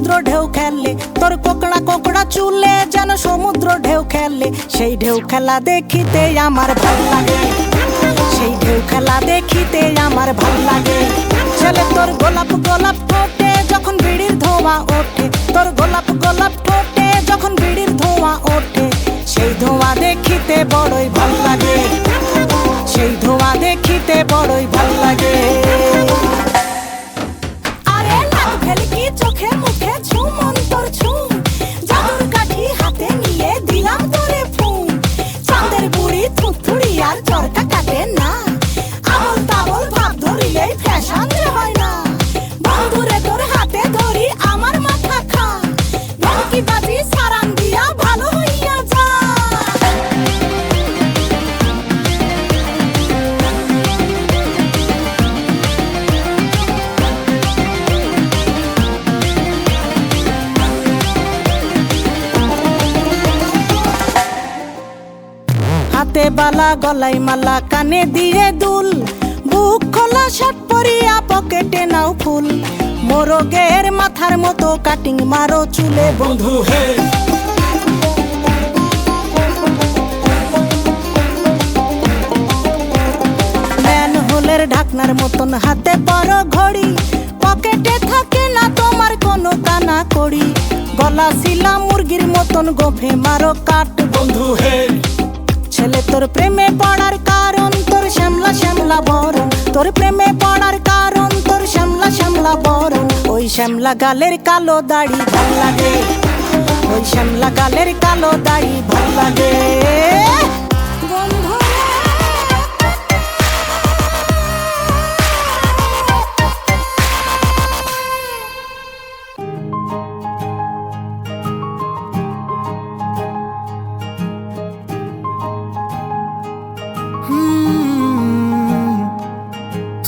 সমুদ্র ঢেউ খেললে, তোর কোকড়া কোকড়া চুলে যেন সমুদ্র ঢেউ খেললে। সেই ঢেউ খেলা দেখিতে আমার ভাল লাগে, সেই ঢেউ খেলা দেখিতে আমার ভাল লাগে। ছেলে তোর গোলাপ গোলাপ ঠোঁটে যখন বিড়ির ধোঁয়া ওঠে, তোর গোলাপ গোলাপ ঠোঁটে যখন বিড়ির ধোঁয়া ওঠে, সেই ধোঁয়া দেখিতে বড়ই ভাল লাগে, সেই ধোঁয়া দেখিতে বড়ই ভাল লাগে। আরে লাল ভেলকি চোখে মুখে ছু মন তোর ছু, জাদুর কাঠি হাতে নিয়ে দিলাম তোরে ফুঁ। চাঁদের বুড়ি থুথুড়ি আর চরকা কাটে না, আবল তাবল ভাব ধরিলেই ফ্যাশন যে হয় না। বন্ধুরে তোর হাতে ধরি আমার মাথা খা, ভেলকি বাজি সারান দিয়া ভালো হইয়া যা। হাতে বালা গলায় মালা কানে দিয়ে দুল, বুক খোলা শার্ট পরিয়া পকেটে নাও ফুল। মোরগের মাথার মতো কাটিং মারো চুলে বন্ধু হে। ম্যানহোলের ঢাকনার মতন হাতে বড় ঘড়ি, পকেটে থাকে না তোমার কোনো কানা কড়ি। গলা শিলা মুরগির মতন গোফে মারো কাট বন্ধু হে। ছেলে তোর প্রেমে পড়ার কারণ তোর শ্যামলা শ্যামলা বরণ, তোর প্রেমে পড়ার কারণ তোর শ্যামলা শ্যামলা বরণ। ওই শ্যামলা গালের কালো দাড়ি ভাল লাগে, ওই শ্যামলা গালের কালো দাড়ি ভাল লাগে।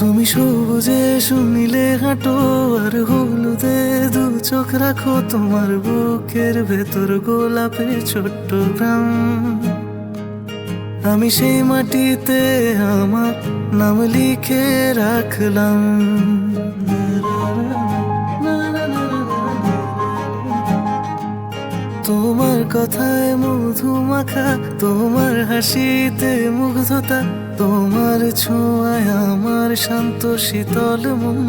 তুমি সবুজে শুনিলে হাঁটো আর হলুদে দু চোখ রাখো, তোমার বুকের ভেতর গোলাপের ছোট্ট গ্রাম। আমি সেই মাটিতে আমার নাম লিখে রাখলাম। তোমার কথায় মধু মাখা, তোমার হাসিতে মুগ্ধতা, তোমার ছোঁয়ায় আমার শান্ত শীতল মন।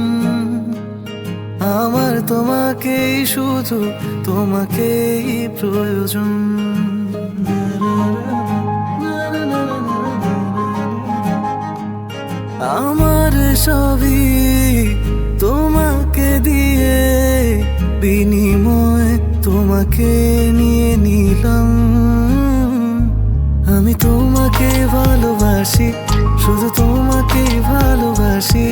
আমার তোমাকেই শুধু তোমাকেই প্রয়োজন। আমার সবই তোমাকে দিয়ে বিনিময় তোমাকে নিয়ে নিলাম। আমি তোমাকে ভালোবাসি, শুধু তোমাকে ভালোবাসি।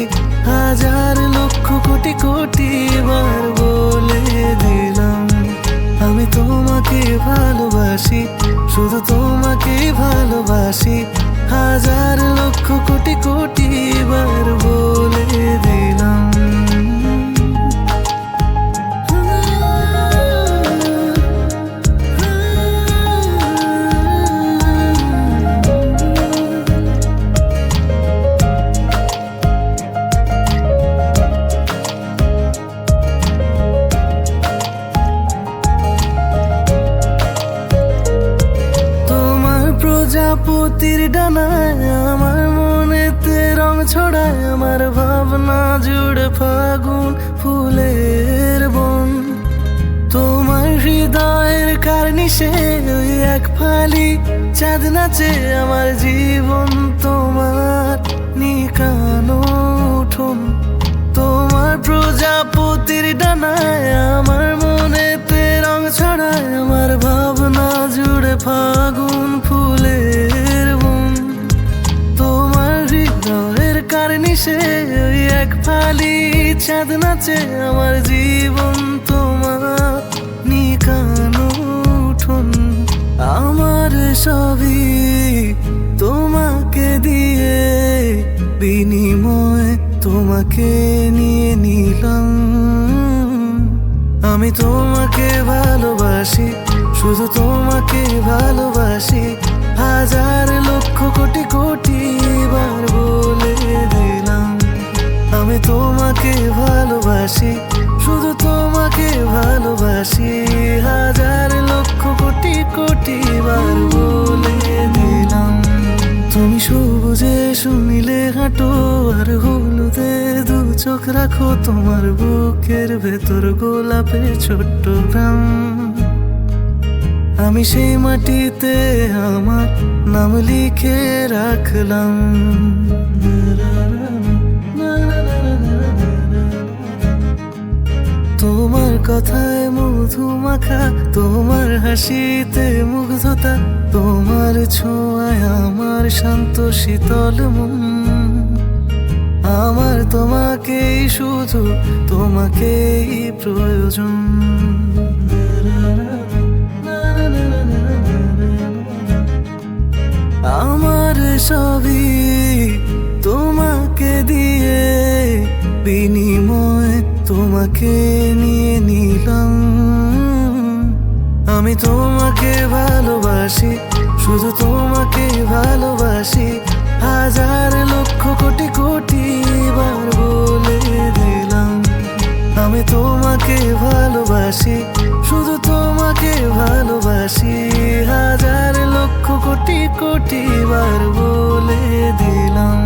হাজার লক্ষ কোটি কোটি বার বলে দিলাম। আমি তোমাকে ভালোবাসি, শুধু তোমাকে ভালোবাসি। হাজার লক্ষ কোটি কোটি বার বলে দিলাম। প্রজাপতির ডানায় আমার মনেতে রং ছড়ায়, আমার ভাবনা জুড়ে ফাগুন ফুলের বন। তোমার হৃদয়ের কার্নিশে ওই এক ফালি চাঁদ নাচে, আমার জীবন তোমার নিকানো উঠোন। তোমার প্রজাপতির ডানায় আমার মনেতে রং ছড়ায়, আমার ভাবনা জুড়ে ফাগুন ফুলের বন। তোমার হৃদয়ের কার্নিশে ওই এক ফালি চাঁদ নাচে, আমার জীবন তোমার নিকানো উঠোন। আমার সবই তোমাকে দিয়ে বিনিময় তোমাকে নিয়ে নিলাম। আমি তোমাকে ভালোবাসি, শুধু তোমাকে ভালোবাসি। হাজার লক্ষ কোটি কোটি বার বলে দিলাম। আমি তোমাকে ভালোবাসি, শুধু তোমাকে ভালোবাসি, হাজার লক্ষ কোটি কোটি বার বলে দিলাম। তুমি সবুজে শুনিলে হাঁটো আর হলুদে দু চোখ রাখো, তোমার বুকের ভেতর গোলাপের ছোট্ট গ্রাম। আমি সেই মাটিতে আমার নাম লিখে রাখলাম। তোমার কথায় মধু মাখা, তোমার হাসিতে মুগ্ধতা, তোমার ছোঁয়ায় আমার শান্ত শীতল মন। আমার তোমাকেই শুধু তোমাকেই প্রয়োজন। আমার সবই তোমাকে দিয়ে বিনিময় তোমাকে নিয়ে নিলাম। আমি তোমাকে ভালোবাসি, শুধু তোমাকে ভালোবাসি, হাজার লক্ষ কোটি কোটি বার বলে দিলাম। আমি তোমাকে ভালোবাসি, শুধু তোমাকে ভালোবাসি, হাজার লক্ষ কোটি কোটি বার বলে দিলাম।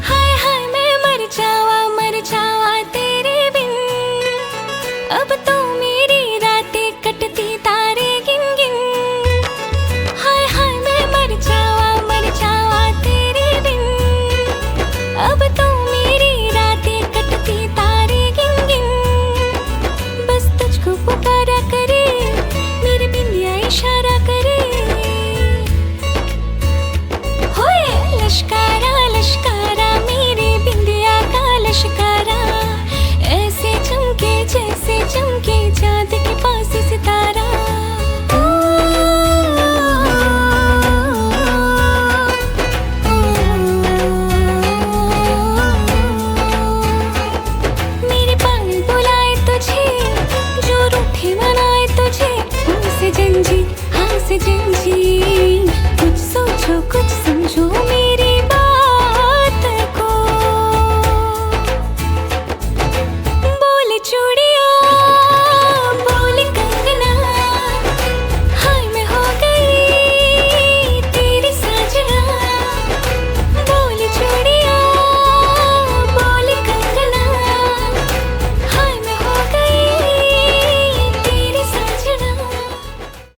हाय हाय मैं मर जावा तेरे बिन, अब तो मेरी रातें कटती तारे गिन गिन। हाय हाय मैं मर जावा तेरे बिन, अब तो मेरी रातें कटती तारे गिन गिन। बस तुझको पुकारा करे मेरे सजन जी, हाँ सजन जी, कुछ सोचो कुछ समझो मेरी